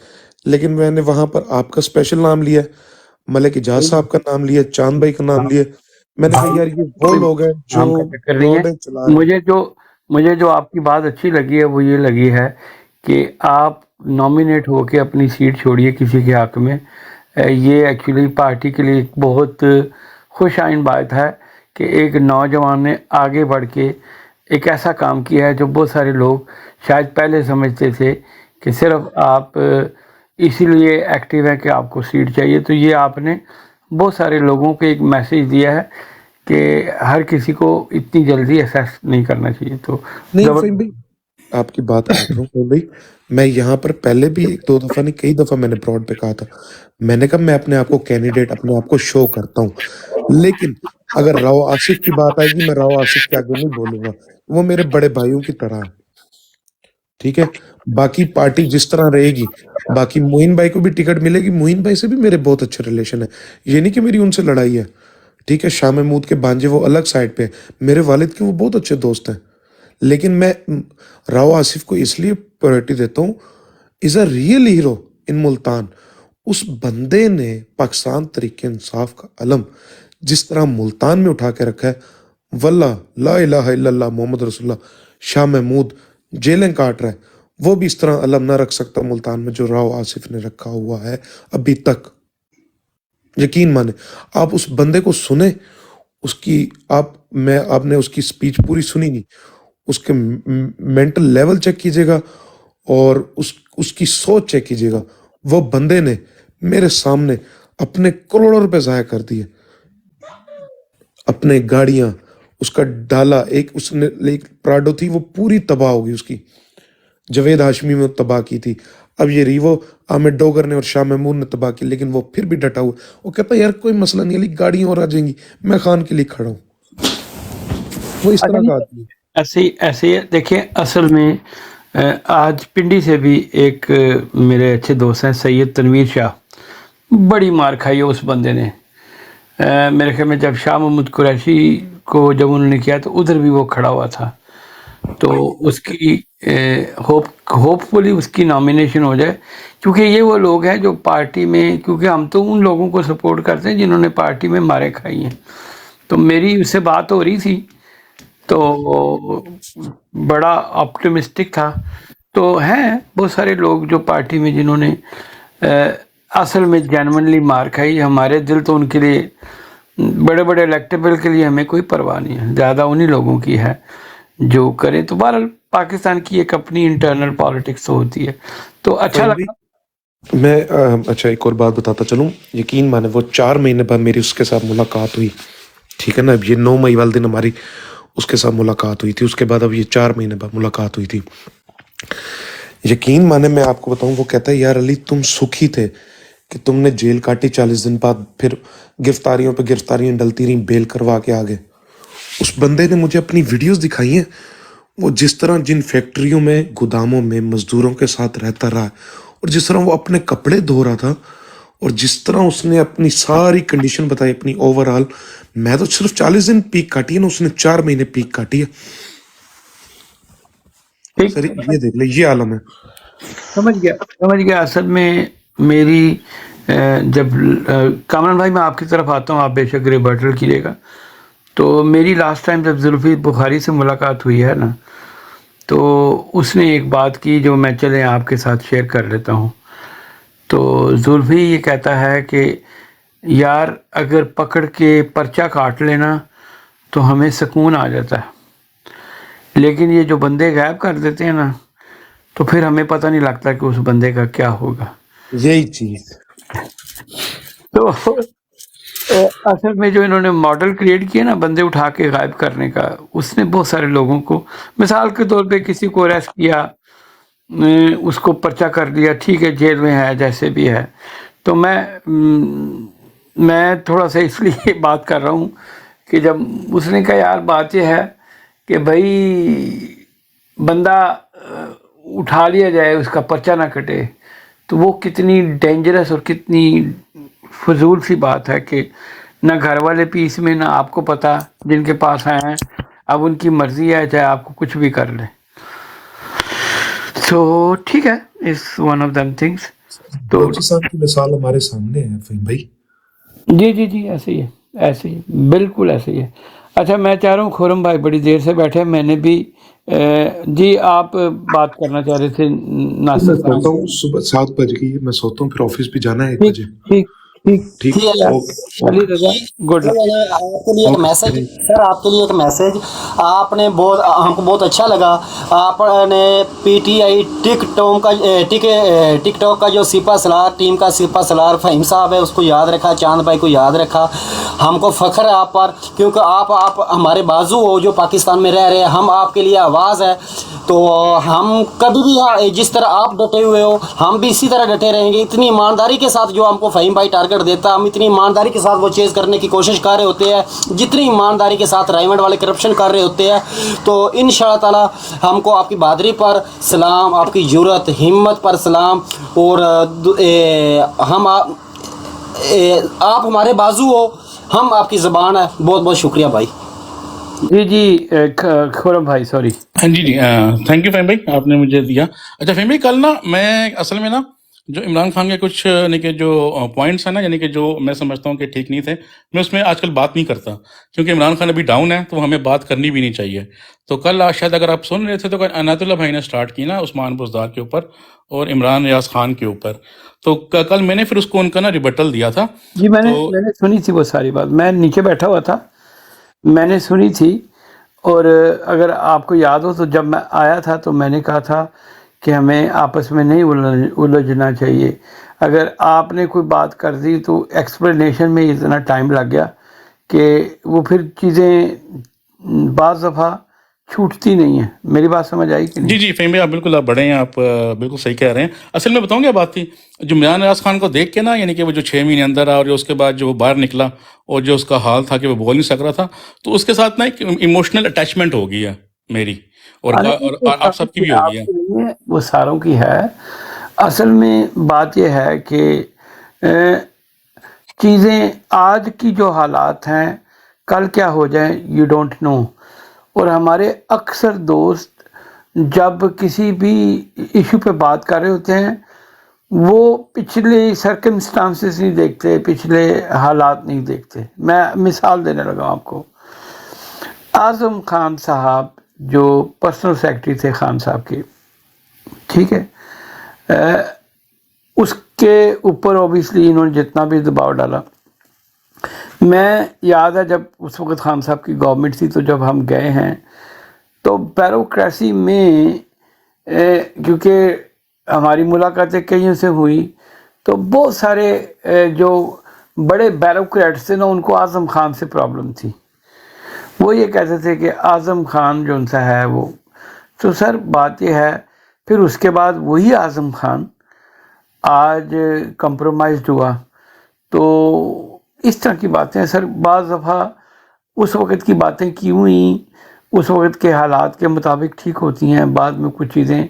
لیکن میں نے وہاں پر آپ کا اسپیشل نام لیا، ملک اجاز صاحب کا نام لیا، چاند بھائی کا نام لیا، میں نے کہا یار یہ وہ لوگ ہیں جو نام کا چکر نہیں براڈیں چلا رہے ہیں۔ مجھے جو آپ کی بات اچھی لگی ہے وہ یہ لگی ہے کہ آپ نامینیٹ ہو کے اپنی سیٹ چھوڑیے کسی کے حق میں، یہ ایکچولی پارٹی کے لیے ایک بہت خوش آئند بات ہے کہ ایک نوجوان نے آگے بڑھ کے ایک ایسا کام کیا ہے جو بہت سارے لوگ شاید پہلے سمجھتے تھے کہ صرف آپ اسی لیے ایکٹیو ہیں کہ آپ کو سیٹ چاہیے، تو یہ آپ نے بہت سارے لوگوں کو ایک میسیج دیا ہے کہ ہر کسی کو اتنی جلدی ایسیس نہیں کرنا چاہیے۔ تو نہیں فہیم بھائی آپ کی بات کاٹ رہا ہوں فہیم بھائی، میں یہاں پر پہلے بھی 1-2 دفعہ نہیں کئی دفعہ میں نے براڈ پہ کہا تھا، میں نے کہا میں اپنے آپ کو کینڈیڈیٹ اپنے آپ کو شو کرتا ہوں، لیکن اگر راؤ آصف کی بات آئے گی میں راؤ آصف کے آگے نہیں بولوں گا، وہ میرے بڑے بھائیوں کی طرح ہے، ٹھیک ہے؟ باقی پارٹی جس طرح رہے گی، باقی موہن بھائی کو بھی ٹکٹ ملے گی، موہن بھائی سے بھی میرے بہت اچھے ریلیشن ہے، یہ نہیں کہ میری ان سے لڑائی ہے، ٹھیک ہے؟ شاہ محمود کے بانجے وہ الگ سائڈ پہ ہیں، میرے والد کے وہ بہت اچھے دوست ہیں، لیکن میں راؤ آصف کو اس لیے پرائرٹی دیتا ہوں، از a real hero in Multan. اس بندے نے پاکستان تحریک انصاف کا علم جس طرح ملتان میں اٹھا کے رکھا ہے، واللہ لا الہ الا اللہ محمد رسول اللہ. شاہ محمود جیلیں کاٹ رہا ہے، وہ بھی اس طرح علم نہ رکھ سکتا ملتان میں جو راؤ آصف نے رکھا ہوا ہے ابھی تک. یقین مانے، آپ اس بندے کو سنیں، اس کی آپ نے اس کی سپیچ پوری سنی نہیں، اس کے مینٹل لیول چیک کیجئے گا اور اس کی سوچ چیک کیجئے گا. وہ بندے نے میرے سامنے اپنے کروڑوں روپے ضائع کر دیے، اپنے گاڑیاں، اس کا ڈالا، اس نے ایک پراڈو تھی وہ پوری تباہ ہوگی، اس کی جوید ہاشمی میں تباہ کی تھی. اب یہ ریوو حامد ڈوگر نے اور شاہ محمود نے تباہ کی، لیکن وہ پھر بھی ڈٹا ہوا. وہ کہتا ہے یار کوئی مسئلہ نہیں علی، گاڑیاں اور آ جائیں گی، میں خان کے لیے کھڑا ہوں. وہ اس طرح کا آدمی ہے. ایسے دیکھیں، اصل میں آج پنڈی سے بھی ایک میرے اچھے دوست ہیں سید تنویر شاہ، بڑی مار کھائی ہے اس بندے نے. میرے خیال میں جب شاہ محمود قریشی کو جب انہوں نے کیا تو ادھر بھی وہ کھڑا ہوا تھا، تو اس کی ہوپ فلی اس کی نامینیشن ہو جائے، کیونکہ یہ وہ لوگ ہیں جو پارٹی میں، کیونکہ ہم تو ان لوگوں کو سپورٹ کرتے ہیں جنہوں نے پارٹی میں مارے کھائی ہیں. تو میری اس سے بات ہو رہی تھی تو بڑا آپٹمسٹک تھا. تو ہیں بہت سارے لوگ جو پارٹی میں جنہوں نے اصل میں جینونلی مار کھائی. ہمارے دل تو ان کے لیے، بڑے بڑے الیکٹیبل کے لیے ہمیں کوئی پرواہ نہیں ہے، زیادہ انہی لوگوں کی ہے جو کریں. تو بہرحال پاکستان کی ایک اپنی انٹرنل پالیٹکس ہوتی ہے. تو اچھا لگا. میں اچھا ایک اور بات بتاتا چلوں. یقین مانے وہ 4 مہینے بعد میری اس کے ساتھ ملاقات ہوئی، ٹھیک ہے نا. اب یہ 9 مئی والے دن ہماری اس کے ساتھ ملاقات ہوئی تھی، اس کے بعد اب یہ 4 مہینے بعد ملاقات ہوئی تھی. یقین مانے میں آپ کو بتاؤں، وہ کہتا ہے یار علی تم سکھی تھے کہ تم نے جیل کاٹی 40 دن بعد، پھر گرفتاریوں پہ گرفتاریاں ڈلتی رہیں، بیل کروا کے آگے. اس بندے نے مجھے اپنی ویڈیوز دکھائی ہیں، وہ جس طرح جن فیکٹریوں میں گوداموں میں مزدوروں کے ساتھ رہتا رہا، اور جس طرح وہ اپنے کپڑے دھو رہا تھا، اور جس طرح اس نے اپنی ساری کنڈیشن بتائی اپنی اوورآل. میں تو صرف 40 دن پیک کاٹی ہے نا، اس نے 4 مہینے پیک کاٹی ہے. سر یہ دیکھ لیں، یہ عالم ہے. سمجھ گیا. اصل میں میری جب کامران بھائی میں آپ کی طرف آتا ہوں، آپ بے شک ریبرٹل کیجیے گا. تو میری لاسٹ ٹائم جب زلفی بخاری سے ملاقات ہوئی ہے نا، تو اس نے ایک بات کی جو میں چلیں آپ کے ساتھ شیئر کر لیتا ہوں. تو زلفی یہ کہتا ہے کہ یار اگر پکڑ کے پرچہ کاٹ لینا تو ہمیں سکون آ جاتا ہے، لیکن یہ جو بندے غائب کر دیتے ہیں نا تو پھر ہمیں پتہ نہیں لگتا کہ اس بندے کا کیا ہوگا. یہی چیز تو اصل میں جو انہوں نے ماڈل کریٹ کیا نا بندے اٹھا کے غائب کرنے کا، اس نے بہت سارے لوگوں کو، مثال کے طور پہ کسی کو اریسٹ کیا، اس کو پرچہ کر دیا، ٹھیک ہے جیل میں ہے جیسے بھی ہے. تو میں تھوڑا سا اس لیے بات کر رہا ہوں کہ جب اس نے کہا یار بات یہ ہے کہ بھائی بندہ اٹھا لیا جائے، اس کا پرچہ نہ کٹے، تو وہ کتنی ڈینجرس اور کتنی فضول سی بات ہے کہ نہ گھر والے پیس میں، نہ آپ کو پتہ جن کے پاس آئے ہیں، اب ان کی مرضی ہے چاہے آپ کو کچھ بھی کر لیں. تو ٹھیک ہے، اس ون آف دم تھنگس. تو پاکستان کی مثال ہمارے سامنے ہے فہیم بھائی. جی ایسے ہی ہے، بالکل ایسے ہی ہے. اچھا میں چاہ رہا ہوں خرم بھائی بڑی دیر سے بیٹھے، میں نے بھی جی آپ بات کرنا چاہ رہے تھے ناصر میں سوتا ہوں، صبح 7 بج گئی ہے، میں سوتا ہوں، پھر آفس بھی جانا ہے 1 بجے. ٹھیک علی رضا گڈ لک. آپ کے لیے ایک میسج سر، آپ کے لیے ایک میسج. آپ نے بہت، ہم کو بہت اچھا لگا آپ نے P T I tick talk کا جو سپہ سالار، ٹیم کا سپہ سالار فہیم صاحب ہے، اس کو یاد رکھا، چاند بھائی کو یاد رکھا. ہم کو فخر ہے آپ پر، کیونکہ آپ ہمارے بازو ہو جو پاکستان میں رہ رہے ہیں. ہم آپ کے لیے آواز ہے. تو ہم کبھی بھی جس طرح آپ ڈٹے ہوئے ہو ہم بھی اسی طرح ڈٹے رہیں گے. اتنی ایمانداری کے ساتھ جو ہم کو فہیم بھائی ٹارگٹ دیتا، ہم اتنی ایمانداری کے ساتھ وہ چیز کرنے کی کوشش کر رہے ہوتے ہیں جتنی ایمانداری کے ساتھ رائمنڈ والے کرپشن کر رہے ہوتے ہیں. تو انشاءاللہ تعالی ہم کو آپ کی بہادری پر سلام، آپ کی جرأت ہمت پر سلام. اور ہم آپ ہمارے بازو ہو، ہم آپ کی زبان ہے. بہت بہت شکریہ بھائی. جی جی خورم بھائی سوری. ہاں جی جی تھینک یو فہیم بھائی، آپ نے مجھے دیا. اچھا فہیم بھائی، کل نا میں اصل میں نا جو عمران خان کے کچھ یعنی کہ جو پوائنٹس ہیں نا، یعنی کہ جو میں سمجھتا ہوں کہ ٹھیک نہیں تھے، میں اس میں آج کل بات نہیں کرتا، کیونکہ عمران خان ابھی ڈاؤن ہے تو ہمیں بات کرنی بھی نہیں چاہیے. تو کل شاید اگر آپ سن رہے تھے تو کل عنایت اللہ بھائی نے سٹارٹ کی نا عثمان بزدار کے اوپر اور عمران ریاض خان کے اوپر، تو کل میں نے پھر اس کو ان کا نا ریبٹل دیا تھا. جی میں تو نے سنی تھی وہ ساری بات، میں نیچے بیٹھا ہوا تھا، میں نے سنی تھی. اور اگر آپ کو یاد ہو تو جب میں آیا تھا تو میں نے کہا تھا کہ ہمیں آپس میں نہیں الجھنا چاہیے. اگر آپ نے کوئی بات کر دی تو ایکسپلینیشن میں اتنا ٹائم لگ گیا کہ وہ پھر چیزیں بعض دفعہ چھوٹتی نہیں ہیں. میری بات سمجھ آئی کہ جی نہیں؟ جی فہیم بھائی، آپ بالکل آپ بڑے ہیں، آپ بالکل صحیح کہہ رہے ہیں. اصل میں بتاؤں کیا بات تھی، جو عمران ریاض خان کو دیکھ کے نا، یعنی کہ وہ جو 6 مہینے اندر آ اور جو اس کے بعد جو وہ باہر نکلا اور جو اس کا حال تھا کہ وہ بول نہیں سک رہا تھا، تو اس کے ساتھ نا ایک ایموشنل اٹیچمنٹ ہو گئی ہے میری، اور اور آپ سب کی بھی آپ ہوگی ہے. کی نہیں ہے، وہ ساروں کی ہے. اصل میں بات یہ ہے کہ چیزیں آج کی جو حالات ہیں کل کیا ہو جائیں یو ڈونٹ نو. اور ہمارے اکثر دوست جب کسی بھی ایشو پہ بات کر رہے ہوتے ہیں وہ پچھلے سرکمسٹانسز نہیں دیکھتے، پچھلے حالات نہیں دیکھتے. میں مثال دینے لگا آپ کو. اعظم خان صاحب جو پرسنل سیکرٹری تھے خان صاحب کے، ٹھیک ہے، اس کے اوپر اوبیسلی انہوں نے جتنا بھی دباؤ ڈالا. میں یاد ہے جب اس وقت خان صاحب کی گورنمنٹ تھی تو جب ہم گئے ہیں تو بیوروکریسی میں کیونکہ ہماری ملاقاتیں کئیوں سے ہوئی تو بہت سارے جو بڑے بیوروکریٹس تھے نا ان کو اعظم خان سے پرابلم تھی. وہ یہ کہتے تھے کہ اعظم خان جو ان سا ہے وہ تو سر بات یہ ہے پھر اس کے بعد وہی اعظم خان آج کمپرومائزڈ ہوا. تو اس طرح کی باتیں سر بعض دفعہ اس وقت کی باتیں کی ہوئی اس وقت کے حالات کے مطابق ٹھیک ہوتی ہیں، بعد میں کچھ چیزیں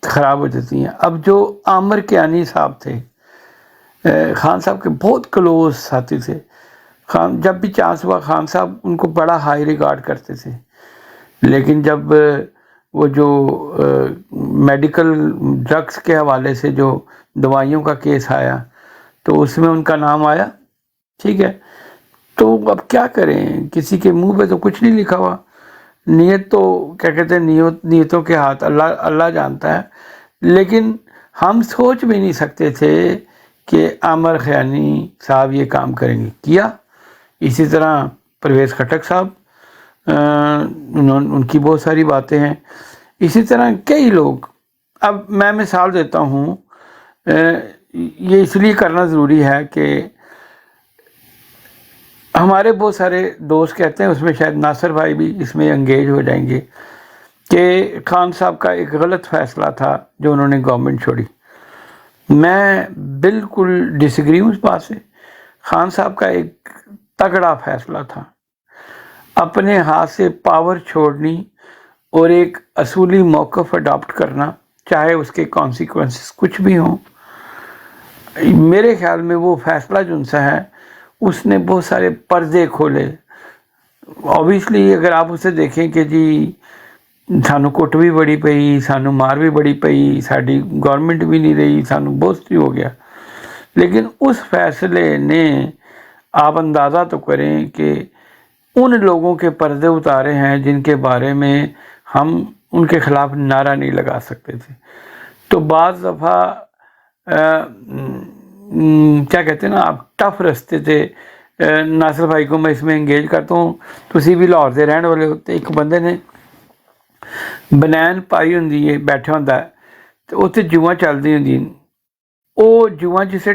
خراب ہو جاتی ہیں. اب جو عامر کیانی صاحب تھے خان صاحب کے بہت کلوز ساتھی تھے. خان جب بھی چانس ہوا خان صاحب ان کو بڑا ہائی ریگارڈ کرتے تھے، لیکن جب وہ جو میڈیکل ڈرگس کے حوالے سے جو دوائیوں کا کیس آیا تو اس میں ان کا نام آیا، ٹھیک ہے. تو اب کیا کریں، کسی کے منہ پہ تو کچھ نہیں لکھا ہوا. نیت تو کیا کہتے ہیں، نیتوں کے ہاتھ اللہ جانتا ہے. لیکن ہم سوچ بھی نہیں سکتے تھے کہ عامر خیانی صاحب یہ کام کریں گے، کیا. اسی طرح پرویز خٹک صاحب، ان کی بہت ساری باتیں ہیں. اسی طرح کئی لوگ. اب میں مثال دیتا ہوں، یہ اس لیے کرنا ضروری ہے کہ ہمارے بہت سارے دوست کہتے ہیں، اس میں شاید ناصر بھائی بھی اس میں انگیج ہو جائیں گے، کہ خان صاحب کا ایک غلط فیصلہ تھا جو انہوں نے گورنمنٹ چھوڑی. میں بالکل ڈس ایگری ہوں اس بات سے. خان صاحب کا ایک تگڑا فیصلہ تھا اپنے ہاتھ سے پاور چھوڑنی اور ایک اصولی موقف اڈاپٹ کرنا، چاہے اس کے کانسیکوینسز کچھ بھی ہوں. میرے خیال میں وہ فیصلہ جو ان سے ہے اس نے بہت سارے پردے کھولے. اوبیسلی اگر آپ اسے دیکھیں کہ جی سانو کٹ بھی بڑی پئی، سانو مار بھی بڑی پئی، ساری گورنمنٹ بھی نہیں رہی، سانو بہت ہو گیا، لیکن اس فیصلے نے آپ اندازہ تو کریں کہ ان لوگوں کے پردے اتارے ہیں جن کے بارے میں ہم ان کے خلاف نعرہ نہیں لگا سکتے تھے. تو بعض دفعہ کیا کہتے ہیں نا آپ، ٹف رستے تھے. ناصر بھائی کو میں اس میں انگیج کرتا ہوں، تسی بھی لاہور سے رہن والے ہوتے. ایک بندے نے بنین پائی ہوندی ہے، بیٹھا ہوندا ہے تو اتنے جواں چلدی ہوندی، وہ جواں جسے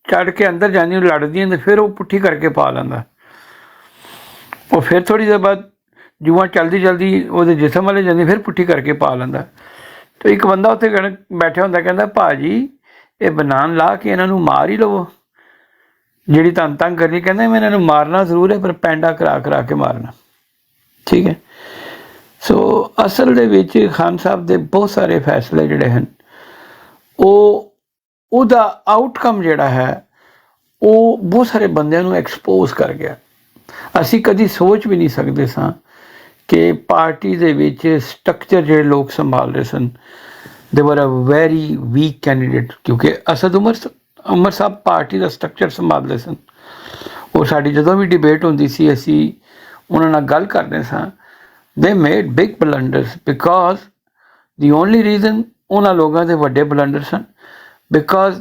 چڑھ کے اندر جانی لڑدی ہیں، پھر وہ پٹھی کر کے پا لینا. وہ پھر تھوڑی دیر بعد جواں چلدی چلدی وہ جسم والے جاندی، پھر پٹھی کر کے پا لینا. تو ایک بندہ اتنے بیٹھا ہوندا کہندا پا جی یہ بنان لا کے انہاں نوں مار ہی لو، جیڑی تن تنگ کرنی. کہندا میں انہاں نوں مارنا ضرور ہے پر پینڈا کرا کے مارنا، ٹھیک ہے. سو اصل دے وچ خان صاحب دے بہت سارے فیصلے جڑے ہیں او دا آؤٹ کم جڑا ہے وہ بہت سارے بندیاں نوں ایکسپوز کر گیا. ਅਸੀਂ ਕਦੀ ਸੋਚ ਵੀ ਨਹੀਂ ਸਕਦੇ ਸਾਂ ਕਿ ਪਾਰਟੀ ਦੇ ਵਿੱਚ ਸਟਰਕਚਰ ਜਿਹੜੇ ਲੋਕ ਸੰਭਾਲ ਰਹੇ ਸਨ, ਦੇ ਵਰ ਅ ਵੈਰੀ ਵੀਕ ਕੈਂਡੀਡੇਟ, ਕਿਉਂਕਿ ਅਸਦ ਉਮਰ ਸਾਹਿਬ ਪਾਰਟੀ ਦਾ ਸਟਰਕਚਰ ਸੰਭਾਲਦੇ ਸਨ। ਉਹ ਸਾਡੀ ਜਦੋਂ ਵੀ ਡਿਬੇਟ ਹੁੰਦੀ ਸੀ ਅਸੀਂ ਉਹਨਾਂ ਨਾਲ ਗੱਲ ਕਰਦੇ ਸਾਂ, ਦੇ made big ਬਲੰਡਰਸ because the only reason ਉਹਨਾਂ ਲੋਕਾਂ ਦੇ ਵੱਡੇ ਬਲੰਡਰ ਸਨ ਬਿਕੋਜ਼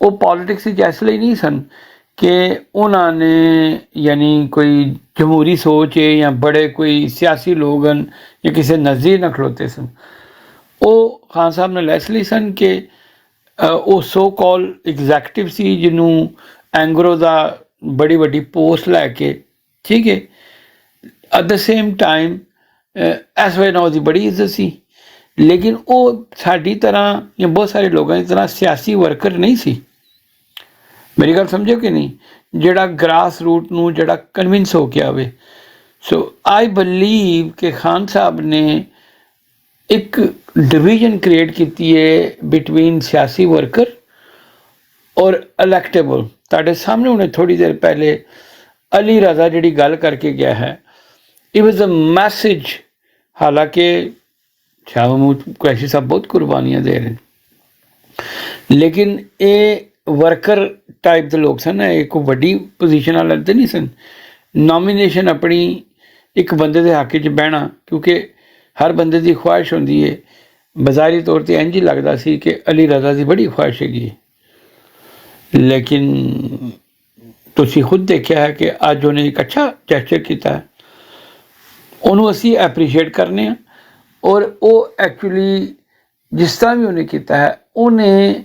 ਉਹ ਪੋਲੀਟਿਕਸ ਵਿੱਚ ਇਸ ਲਈ ਨਹੀਂ ਸਨ ਕਿ ਉਹਨਾਂ ਨੇ ਯਾਨੀ ਕੋਈ ਜਮਹੂਰੀ ਸੋਚ ਹੈ ਜਾਂ ਬੜੇ ਕੋਈ ਸਿਆਸੀ ਲੋਕ ਹਨ ਜਾਂ ਕਿਸੇ ਨਜ਼ਦੀਕ ਨਾ ਖਲੋਤੇ ਸਨ। ਉਹ ਖਾਨ ਸਾਹਿਬ ਨਾਲ ਇਸ ਲਈ ਸਨ ਕਿ ਉਹ ਸੋ ਕਾਲ ਐਗਜ਼ੈਕਟਿਵ ਸੀ ਜਿਹਨੂੰ ਐਂਗਰੋ ਦਾ ਬੜੀ ਵੱਡੀ ਪੋਸਟ ਲੈ ਕੇ, ਠੀਕ ਹੈ, ਐਟ ਦ ਸੇਮ ਟਾਈਮ ਇਸ ਵੇਲੇ ਨਾਲ ਉਹਦੀ ਬੜੀ ਇੱਜ਼ਤ ਸੀ, ਲੇਕਿਨ ਉਹ ਸਾਡੀ ਤਰ੍ਹਾਂ ਜਾਂ ਬਹੁਤ ਸਾਰੇ ਲੋਕਾਂ ਦੀ ਤਰ੍ਹਾਂ ਸਿਆਸੀ ਵਰਕਰ ਨਹੀਂ ਸੀ। ਮੇਰੀ ਗੱਲ ਸਮਝੋ ਕਿ ਨਹੀਂ, ਜਿਹੜਾ ਗ੍ਰਾਸ ਰੂਟ ਨੂੰ ਜਿਹੜਾ ਕਨਵਿੰਸ ਹੋ ਕੇ ਆਵੇ। ਸੋ ਆਈ ਬਲੀਵ ਕਿ ਖਾਨ ਸਾਹਿਬ ਨੇ ਇੱਕ ਡਿਵੀਜ਼ਨ ਕ੍ਰੀਏਟ ਕੀਤੀ ਹੈ ਬਿਟਵੀਨ ਸਿਆਸੀ ਵਰਕਰ ਔਰ ਇਲੈਕਟੇਬਲ। ਤੁਹਾਡੇ ਸਾਹਮਣੇ ਹੁਣੇ ਥੋੜੀ ਦੇਰ ਪਹਿਲੇ ਅਲੀ ਰਜ਼ਾ ਜਿਹੜੀ ਗੱਲ ਕਰਕੇ ਗਿਆ ਹੈ, ਇਟ ਵਾਜ਼ ਅ ਮੈਸੇਜ। ਹਾਲਾਂਕਿ ਸ਼ਾਹ ਮਹਿਮੂਦ ਕੁਰੈਸ਼ੀ ਸਾਹਿਬ ਬਹੁਤ ਕੁਰਬਾਨੀਆਂ ਦੇ ਰਹੇ, ਲੇਕਿਨ ਇਹ ਵਰਕਰ ਟਾਈਪ ਦੇ ਲੋਕ ਸਨ, ਇਹ ਕੋਈ ਵੱਡੀ ਪੋਜੀਸ਼ਨ ਵਾਲੇ ਤਾਂ ਨਹੀਂ ਸਨ। ਨੋਮੀਨੇਸ਼ਨ ਆਪਣੀ ਇੱਕ ਬੰਦੇ ਦੇ ਹੱਕ 'ਚ ਬਹਿਣਾ, ਕਿਉਂਕਿ ਹਰ ਬੰਦੇ ਦੀ ਖੁਆਇਸ਼ ਹੁੰਦੀ ਹੈ। ਬਜ਼ਾਰੀ ਤੌਰ 'ਤੇ ਇੰਝ ਹੀ ਲੱਗਦਾ ਸੀ ਕਿ ਅਲੀ ਰਜ਼ਾ ਦੀ ਬੜੀ ਖੁਆਇਸ਼ ਹੈਗੀ, ਲੇਕਿਨ ਤੁਸੀਂ ਖੁਦ ਦੇਖਿਆ ਹੈ ਕਿ ਅੱਜ ਉਹਨੇ ਇੱਕ ਅੱਛਾ ਜੈਸਚਰ ਕੀਤਾ ਹੈ, ਉਹਨੂੰ ਅਸੀਂ ਐਪਰੀਸ਼ੀਏਟ ਕਰਨੇ ਹਾਂ। ਔਰ ਉਹ ਐਕਚੁਅਲੀ ਜਿਸ ਤਰ੍ਹਾਂ ਵੀ ਉਹਨੇ ਕੀਤਾ ਹੈ, ਉਹਨੇ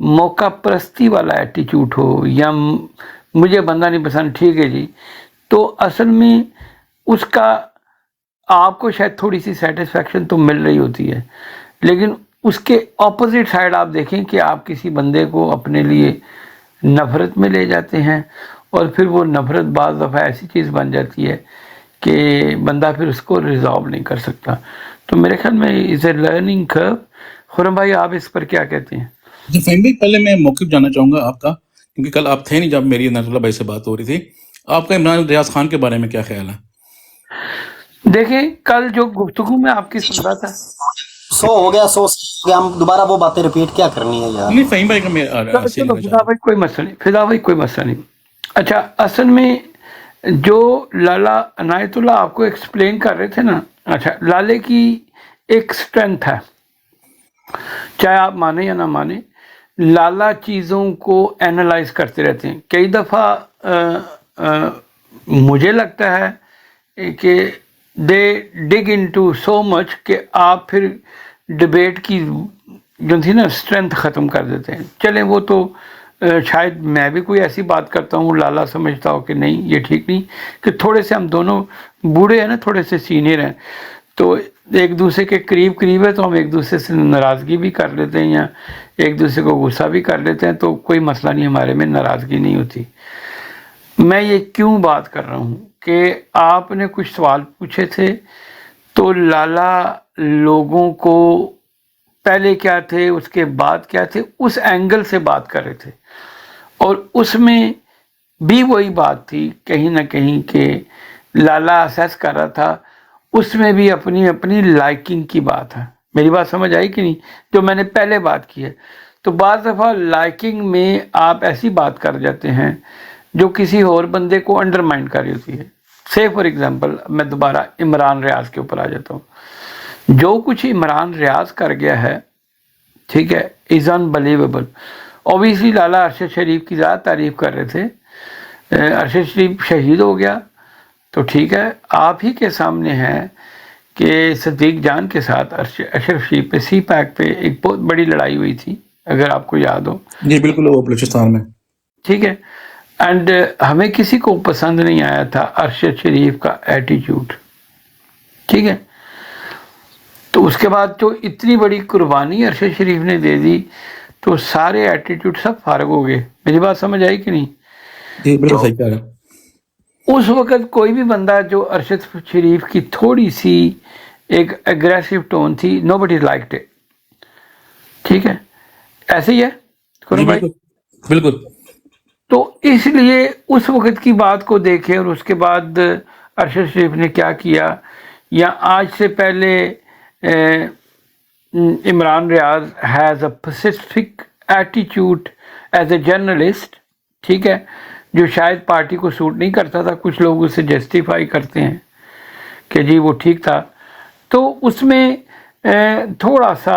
موقع پرستی والا ایٹیچیوڈ ہو یا مجھے بندہ نہیں پسند، ٹھیک ہے جی، تو اصل میں اس کا آپ کو شاید تھوڑی سی سیٹسفیکشن تو مل رہی ہوتی ہے، لیکن اس کے اپوزٹ سائڈ آپ دیکھیں کہ آپ کسی بندے کو اپنے لیے نفرت میں لے جاتے ہیں، اور پھر وہ نفرت بعض دفعہ ایسی چیز بن جاتی ہے کہ بندہ پھر اس کو ریزالو نہیں کر سکتا. تو میرے خیال میں از اے لرننگ کرو. خرم بھائی آپ اس پر کیا کہتے ہیں؟ جی فہیم بھائی، پہلے میں موقف جاننا چاہوں گا آپ کا، کیونکہ کل آپ تھے نہیں جب میری عنایت اللہ بھائی سے بات ہو رہی تھی. آپ کا عمران ریاض خان کے بارے میں کیا خیال ہے؟ دیکھیں کل جو گفتگو میں آپ کی سن رہا تھا، 100 ہو گیا، 100 کہ ہم دوبارہ وہ باتیں ریپیٹ کیا کرنی ہے یار. نہیں فہیم بھائی کا چلو فضا بھائی کوئی مسئلہ نہیں، فضا بھائی کوئی مسئلہ نہیں. اچھا، اصل میں جو لالا عنایت اللہ آپ کو ایکسپلین کر رہے تھے نا، اچھا لالے کی ایک سٹرینتھ ہے، چاہے آپ مانیں یا نہ مانیں، لالا چیزوں کو اینالائز کرتے رہتے ہیں. کئی دفعہ مجھے لگتا ہے کہ دے ڈگ انٹو سو مچ کہ آپ پھر ڈبیٹ کی جو تھی نا اسٹرینتھ ختم کر دیتے ہیں. چلیں وہ تو شاید میں بھی کوئی ایسی بات کرتا ہوں لالا سمجھتا ہو کہ نہیں یہ ٹھیک نہیں، کہ تھوڑے سے ہم دونوں بوڑھے ہیں نا، تھوڑے سے سینئر ہیں، تو ایک دوسرے کے قریب ہے، تو ہم ایک دوسرے سے ناراضگی بھی کر لیتے ہیں یا ایک دوسرے کو غصہ بھی کر لیتے ہیں، تو کوئی مسئلہ نہیں، ہمارے میں ناراضگی نہیں ہوتی. میں یہ کیوں بات کر رہا ہوں کہ آپ نے کچھ سوال پوچھے تھے، تو لالا لوگوں کو پہلے کیا تھے اس کے بعد کیا تھے اس اینگل سے بات کر رہے تھے، اور اس میں بھی وہی بات تھی کہیں نہ کہیں کہ لالا اسیس کر رہا تھا، اس میں بھی اپنی اپنی لائکنگ کی بات ہے. میری بات سمجھ آئی کہ نہیں؟ جو میں نے پہلے بات کی ہے. تو بعض دفعہ لائکنگ میں آپ ایسی بات کر جاتے ہیں جو کسی اور بندے کو انڈرمائن کر رہی ہوتی ہے. سے فار ایگزامپل میں دوبارہ عمران ریاض کے اوپر آ جاتا ہوں. جو کچھ عمران ریاض کر گیا ہے، ٹھیک ہے، از انبلیویبل. اوبیسلی لالا ارشد شریف کی زیادہ تعریف کر رہے تھے. ارشد شریف شہید ہو گیا تو ٹھیک ہے، آپ ہی کے سامنے ہے کہ صدیق جان کے ساتھ اشرف شریف پہ سی پیک پہ ایک بہت بڑی لڑائی ہوئی تھی، اگر آپ کو یاد ہو. جی بالکل، وہ بلوچستان میں. ٹھیک ہے، اینڈ ہمیں کسی کو پسند نہیں آیا تھا ارشد شریف کا ایٹیچیوڈ. ٹھیک ہے، تو اس کے بعد جو اتنی بڑی قربانی ارشد شریف نے دے دی تو سارے ایٹیٹیوڈ سب فارغ ہو گئے. میری بات سمجھ آئی کہ نہیں؟ جی بالکل صحیح کہہ رہے ہیں. اس وقت کوئی بھی بندہ جو ارشد شریف کی تھوڑی سی ایک اگریسو ٹون تھی، نو بڈی لائکڈ اٹ. ٹھیک ہے، ایسے ہی ہے جی بھائی. بالکل بالکل. تو اس لیے اس وقت کی بات کو دیکھے اور اس کے بعد ارشد شریف نے کیا کیا، یا آج سے پہلے Imran Riaz has a pacific ایٹیچیوڈ ایز اے جرنلسٹ، ٹھیک ہے، جو شاید پارٹی کو سوٹ نہیں کرتا تھا. کچھ لوگ اسے جسٹیفائی کرتے ہیں کہ جی وہ ٹھیک تھا. تو اس میں تھوڑا سا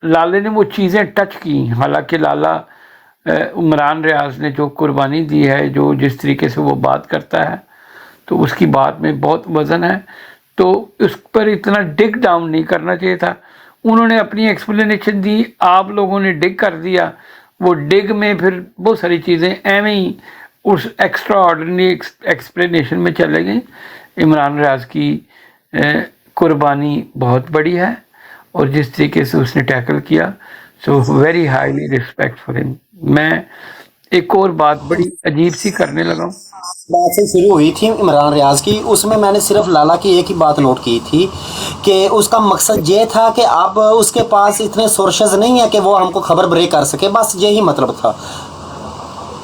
لالے نے وہ چیزیں ٹچ کی. حالانکہ لالا عمران ریاض نے جو قربانی دی ہے، جو جس طریقے سے وہ بات کرتا ہے، تو اس کی بات میں بہت وزن ہے. تو اس پر اتنا ڈگ ڈاؤن نہیں کرنا چاہیے تھا. انہوں نے اپنی ایکسپلینیشن دی، آپ لوگوں نے ڈگ کر دیا. وہ ڈگ میں پھر بہت ساری چیزیں ایویں ہی اس ایکسٹرا آرڈنری ایکسپلینیشن میں چلے گئے. عمران ریاض کی قربانی بہت بڑی ہے، اور جس طریقے سے اس نے ٹیکل کیا، so very highly respect for ہم. میں ایک اور بات بڑی عجیب سی کرنے لگا ہوں. بات سے شروع ہوئی تھی عمران ریاض کی، اس میں نے صرف لالا کی ایک ہی بات نوٹ کی تھی کہ اس کا مقصد یہ تھا کہ اب اس کے پاس اتنے سورسز نہیں ہیں کہ وہ ہم کو خبر بریک کر سکے، بس یہی مطلب تھا.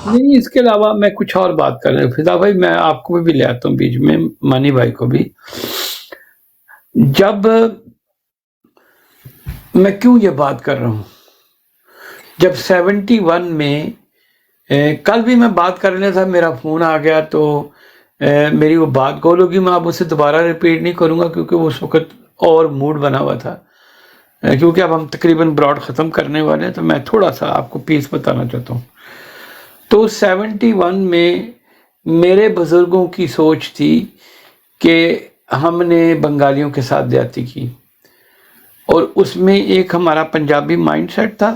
نہیں، اس کے علاوہ میں کچھ اور بات کر رہا ہوں. فضا بھائی میں آپ کو بھی لے آتا ہوں بیچ میں، مانی بھائی کو بھی. جب میں کیوں یہ بات کر رہا ہوں، جب 71 میں کل بھی میں بات کر رہا تھا، میرا فون آ گیا تو میری وہ بات گول ہوگی. میں اب اسے دوبارہ ریپیٹ نہیں کروں گا کیونکہ وہ اس وقت اور موڈ بنا ہوا تھا، کیونکہ اب ہم تقریباً براڈ ختم کرنے والے ہیں. تو میں تھوڑا سا آپ کو پیس بتانا چاہتا ہوں. تو 71 میں میرے بزرگوں کی سوچ تھی کہ ہم نے بنگالیوں کے ساتھ زیادتی کی، اور اس میں ایک ہمارا پنجابی مائنڈ سیٹ تھا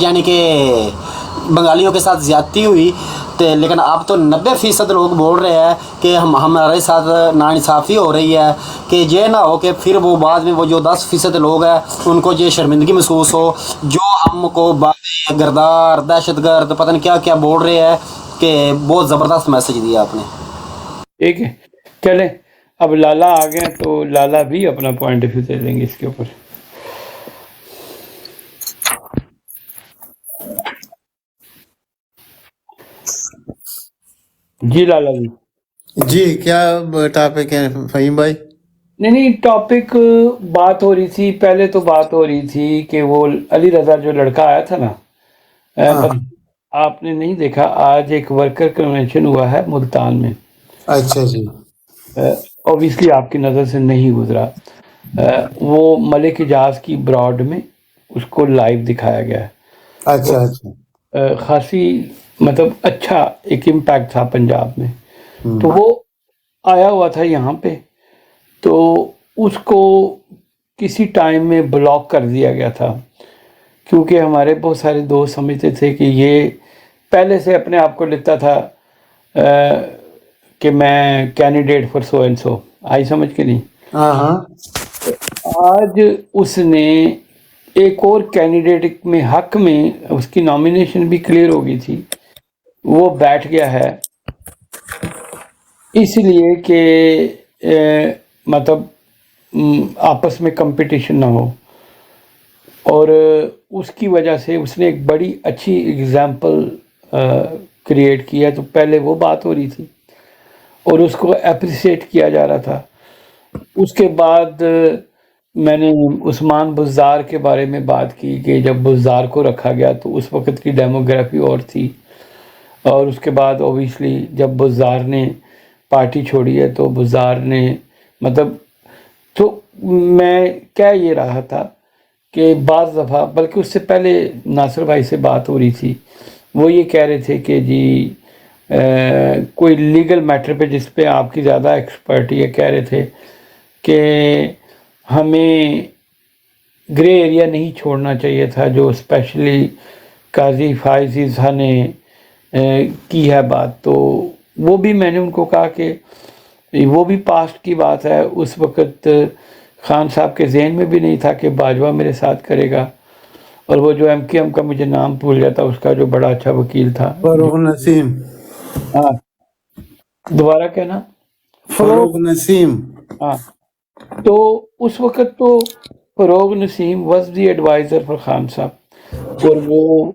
یعنی کہ بنگالیوں کے ساتھ زیادتی ہوئی، تو لیکن اب تو 90% لوگ بول رہے ہیں کہ ہمارے ساتھ ناانصافی ہو رہی ہے، کہ یہ نہ ہو کہ پھر وہ بعد میں وہ جو 10% لوگ ہیں ان کو یہ شرمندگی محسوس ہو، جو ہم کو گردار دہشت گرد پتہ نہیں کیا کیا بول رہے ہیں، کہ بہت زبردست میسج دیا آپ نے۔ ٹھیک ہے، چلیں اب لالا آ گئے ہیں تو لالا بھی اپنا پوائنٹ آف ویو دے دیں گے اس کے اوپر۔ جی لالا جی۔ جی کیا ٹاپک ہے فہیم بھائی؟ نہیں ٹاپک بات ہو رہی تھی، پہلے تو بات ہو رہی تھی کہ وہ علی رضا جو لڑکا آیا تھا نا، ہاں آپ نے نہیں دیکھا، آج ایک ورکر کنونشن ہوا ہے ملتان میں، اچھا جی اوبیسلی آپ کی نظر سے نہیں گزرا، وہ ملک اجاز کی براڈ میں اس کو لائیو دکھایا گیا ہے، اچھا اچھا خاصی مطلب اچھا ایک امپیکٹ تھا پنجاب میں، تو وہ آیا ہوا تھا یہاں پہ، تو اس کو کسی ٹائم میں بلاک کر دیا گیا تھا، کیونکہ ہمارے بہت سارے دوست سمجھتے تھے کہ یہ پہلے سے اپنے آپ کو لکھتا تھا کہ میں candidate for so and so, I سمجھ کے نہیں۔ ہاں ہاں آج اس نے ایک اور کینڈیڈیٹ میں حق میں اس کی نامینیشن بھی کلیئر ہو گئی تھی، وہ بیٹھ گیا ہے اس لیے کہ مطلب آپس میں کمپٹیشن نہ ہو، اور اس کی وجہ سے اس نے ایک بڑی اچھی اگزامپل کریٹ کیا، تو پہلے وہ بات ہو رہی تھی اور اس کو اپریسیٹ کیا جا رہا تھا۔ اس کے بعد میں نے عثمان بزدار کے بارے میں بات کی کہ جب بزدار کو رکھا گیا تو اس وقت کی ڈیموگرافی اور تھی، اور اس کے بعد اوبیسلی جب بزدار نے پارٹی چھوڑی ہے تو بزدار نے مطلب، تو میں کہہ یہ رہا تھا کہ بعض دفعہ، بلکہ اس سے پہلے ناصر بھائی سے بات ہو رہی تھی، وہ یہ کہہ رہے تھے کہ جی کوئی لیگل میٹر پہ جس پہ آپ کی زیادہ ایکسپرٹی ہے، کہہ رہے تھے کہ ہمیں گرے ایریا نہیں چھوڑنا چاہیے تھا، جو اسپیشلی قاضی فائز عیسیٰ نے کی ہے بات، تو وہ بھی میں نے ان کو کہا کہ وہ بھی پاسٹ کی بات ہے، اس وقت خان صاحب کے ذہن میں بھی نہیں تھا کہ باجوہ میرے ساتھ کرے گا، اور وہ جو ایم کیو ایم کا مجھے نام بھول گیا تھا اس کا، جو بڑا اچھا وکیل تھا، فروغ نسیم ہاں دوبارہ کہنا، فروغ نسیم ہاں، تو اس وقت تو Farogh Naseem was the advisor for Khan sahib, اور وہ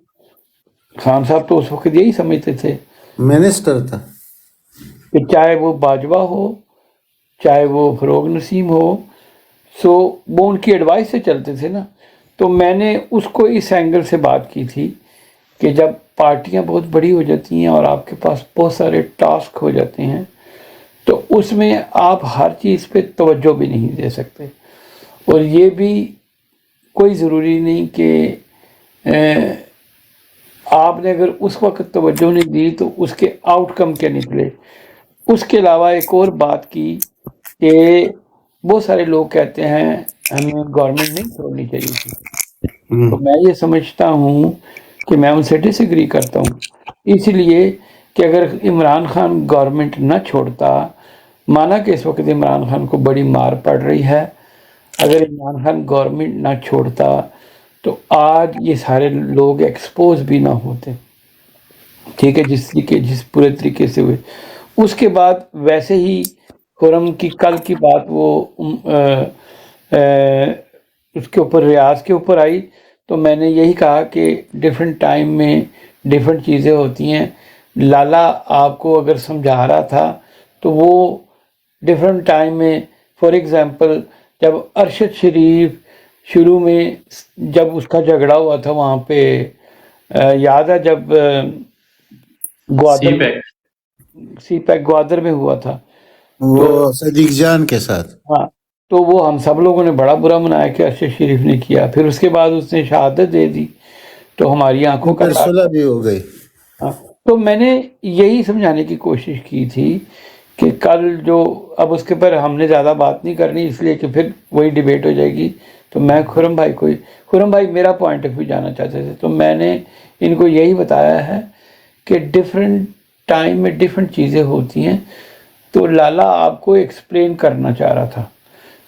خان صاحب تو اس وقت یہی سمجھتے تھے منسٹر تھا۔ کہ چاہے وہ باجوہ ہو چاہے وہ فروغ نسیم ہو، سو وہ ان کی ایڈوائس سے چلتے تھے نا، تو میں نے اس کو اس اینگل سے بات کی تھی کہ جب پارٹیاں بہت بڑی ہو جاتی ہیں اور آپ کے پاس بہت سارے ٹاسک ہو جاتے ہیں تو اس میں آپ ہر چیز پہ توجہ بھی نہیں دے سکتے، اور یہ بھی کوئی ضروری نہیں کہ آپ نے اگر اس وقت توجہ نہیں دی تو اس کے آؤٹ کم کیا نکلے۔ اس کے علاوہ ایک اور بات کی کہ بہت سارے لوگ کہتے ہیں ہمیں گورنمنٹ نہیں چھوڑنی چاہیے تھی، تو میں یہ سمجھتا ہوں کہ میں ان سے ڈس ایگری کرتا ہوں، اس لیے کہ اگر عمران خان گورنمنٹ نہ چھوڑتا، مانا کہ اس وقت عمران خان کو بڑی مار پڑ رہی ہے، اگر عمران خان گورنمنٹ نہ چھوڑتا تو آج یہ سارے لوگ ایکسپوز بھی نہ ہوتے، ٹھیک ہے، جس پورے طریقے سے ہوئے۔ اس کے بعد ویسے ہی خرم کی کل کی بات وہ اس کے اوپر ریاض کے اوپر آئی، تو میں نے یہی کہا کہ ڈیفرنٹ ٹائم میں ڈیفرنٹ چیزیں ہوتی ہیں، لالا آپ کو اگر سمجھا رہا تھا تو وہ ڈیفرنٹ ٹائم میں، فار ایگزامپل جب ارشد شریف شروع میں جب اس کا جھگڑا ہوا تھا وہاں پہ، یاد ہے جب گوادر سی پیک گوادر میں ہوا تھا، وہ صدیق جان کے ساتھ، ہاں، تو وہ ہم سب لوگوں نے بڑا برا منایا کہ ارشد شریف نے کیا، پھر اس کے بعد اس نے شہادت دے دی تو ہماری آنکھوں کا پھر صلح بھی ہو گئی۔ ہاں، تو میں نے یہی سمجھانے کی کوشش کی تھی کہ کل جو اب اس کے پر ہم نے زیادہ بات نہیں کرنی، اس لیے کہ پھر وہی ڈیبیٹ ہو جائے گی، تو میں خرم بھائی میرا پوائنٹ آف ویو جانا چاہتے تھے، تو میں نے ان کو یہی بتایا ہے کہ ڈفرینٹ ٹائم میں ڈفرینٹ چیزیں ہوتی ہیں، تو لالا آپ کو ایکسپلین کرنا چاہ رہا تھا۔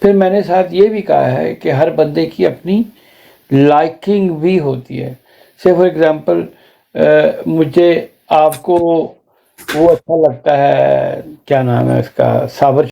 پھر میں نے ساتھ یہ بھی کہا ہے کہ ہر بندے کی اپنی لائکنگ بھی ہوتی ہے، سے فار ایگزامپل مجھے آپ کو وہ اچھا لگتا ہے، کیا نام ہے اس کا، صابر